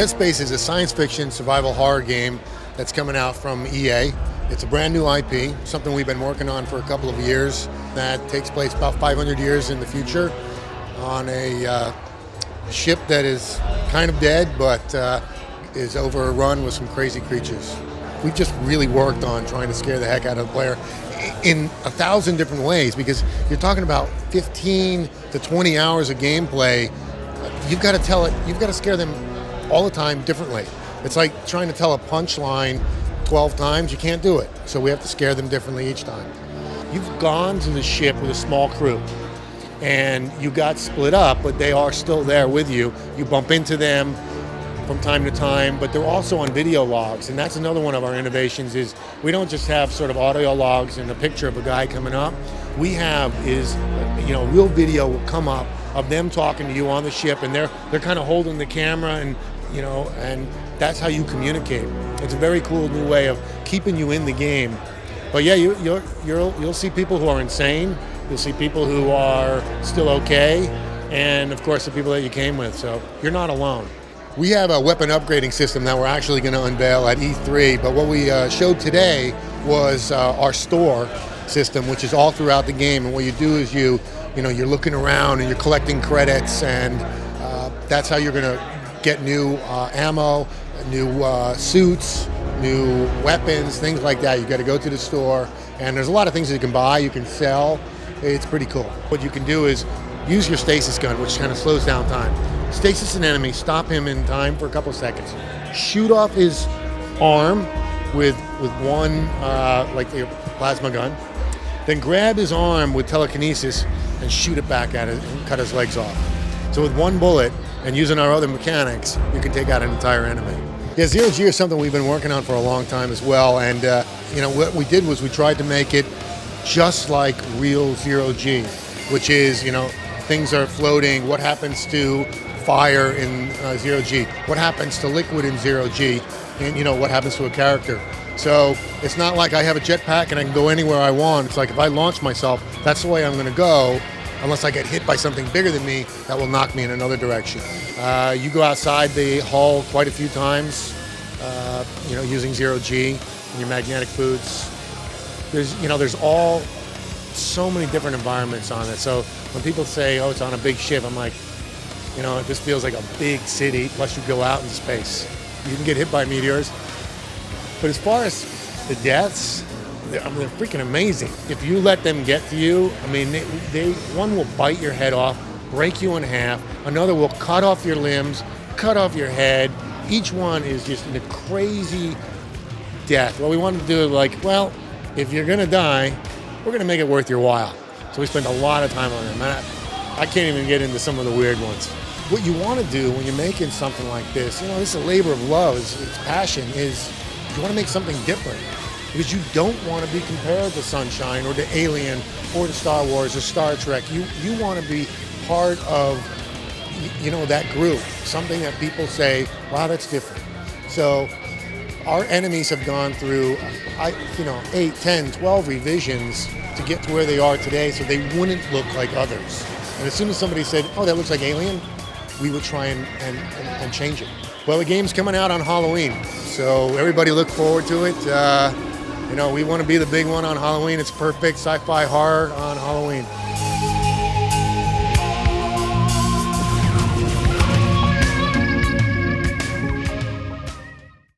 Dead Space is a science fiction survival horror game that's coming out from EA. It's a brand new IP, something we've been working on for a couple of years, that takes place about 500 years in the future on a ship that is kind of dead, but is overrun with some crazy creatures. We've just really worked on trying to scare the heck out of the player in 1,000 different ways, because you're talking about 15 to 20 hours of gameplay. You've got to tell it, you've got to scare them all the time differently. It's like trying to tell a punchline 12 times, you can't do it. So we have to scare them differently each time. You've gone to the ship with a small crew and you got split up, but they are still there with you. You bump into them from time to time, but they're also on video logs, and that's another one of our innovations. Is we don't just have sort of audio logs and a picture of a guy coming up. We have is, real video will come up of them talking to you on the ship, and they're kind of holding the camera, and and that's how you communicate. It's a very cool new way of keeping you in the game. But yeah, you'll see people who are insane. You'll see people who are still okay, and of course the people that you came with. So you're not alone. We have a weapon upgrading system that we're actually going to unveil at E3, but what we showed today was our store system, which is all throughout the game. And what you do is you're looking around and you're collecting credits, and that's how you're going to get new ammo, new suits, new weapons, things like that. You got to go to the store, and there's a lot of things that you can buy, you can sell. It's pretty cool. What you can do is use your stasis gun, which kind of slows down time. Stasis an enemy, stop him in time for a couple of seconds. Shoot off his arm with one, like the plasma gun. Then grab his arm with telekinesis and shoot it back at it and cut his legs off. So with one bullet and using our other mechanics, you can take out an entire enemy. Yeah, Zero G is something we've been working on for a long time as well. And what we did was we tried to make it just like real Zero G, which is, things are floating. What happens to fire in Zero G? What happens to liquid in Zero G? And what happens to a character? So it's not like I have a jetpack and I can go anywhere I want. It's like if I launch myself, that's the way I'm going to go, unless I get hit by something bigger than me that will knock me in another direction. You go outside the hull quite a few times, using Zero G and your magnetic boots. There's all so many different environments on it. So when people say, oh, it's on a big ship, I'm like, this feels like a big city, plus you go out in space. You can get hit by meteors. But as far as the deaths, they're freaking amazing. If you let them get to you, one will bite your head off, break you in half. Another will cut off your limbs, cut off your head. Each one is just a crazy death. What we wanted to do is if you're gonna die, we're gonna make it worth your while. So we spend a lot of time on them. I can't even get into some of the weird ones. What you want to do when you're making something like this, this is a labor of love, it's passion, is you want to make something different. Because you don't want to be compared to Sunshine or to Alien or to Star Wars or Star Trek. You want to be part of, that group. Something that people say, wow, that's different. So our enemies have gone through, 8, 10, 12 revisions to get to where they are today, so they wouldn't look like others. And as soon as somebody said, oh, that looks like Alien, we would try and change it. Well, the game's coming out on Halloween, so everybody look forward to it. We want to be the big one on Halloween. It's perfect sci-fi horror on Halloween.